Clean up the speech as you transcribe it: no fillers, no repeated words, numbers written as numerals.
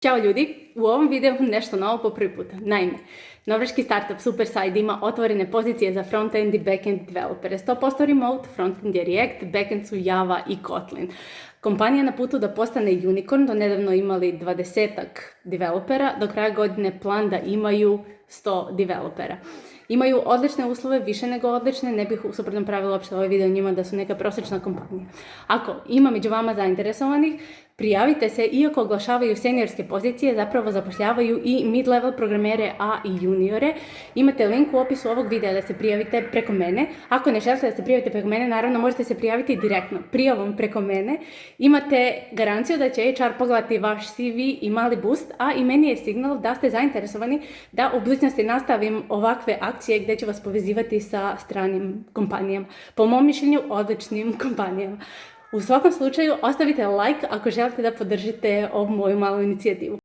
Ćao ljudi, u ovom videu nešto novo po prvi put. Naime, norveški startup Superside ima otvorene pozicije za frontend i backend developere. 100% remote, frontend je React, backend su Java i Kotlin. Kompanija je na putu da postane unicorn, do nedavno imali 20-ak developera, do kraja godine plan da imaju 100 developera. Imaju odlične uslove, više nego odlične, ne bih u suprotnom pravila uopšte ovaj video njima da su neka prosječna kompanija. Ako ima među vama zainteresovanih, prijavite se, iako oglašavaju seniorske pozicije, zapravo zapošljavaju i mid-level programere, a i juniore. Imate link u opisu ovog videa da se prijavite preko mene. Ako ne želite da se prijavite preko mene, naravno možete se prijaviti direktno, prijavom preko mene. Imate garanciju da će HR pogledati vaš CV i mali boost, a i meni je signal da ste zainteresovani da u budućnosti nastavim ovakve akcije gdje ću vas povezivati sa stranim kompanijama. Po mom mišljenju, odličnim kompanijama. U svakom slučaju, ostavite like ako želite da podržite ovu moju malu inicijativu.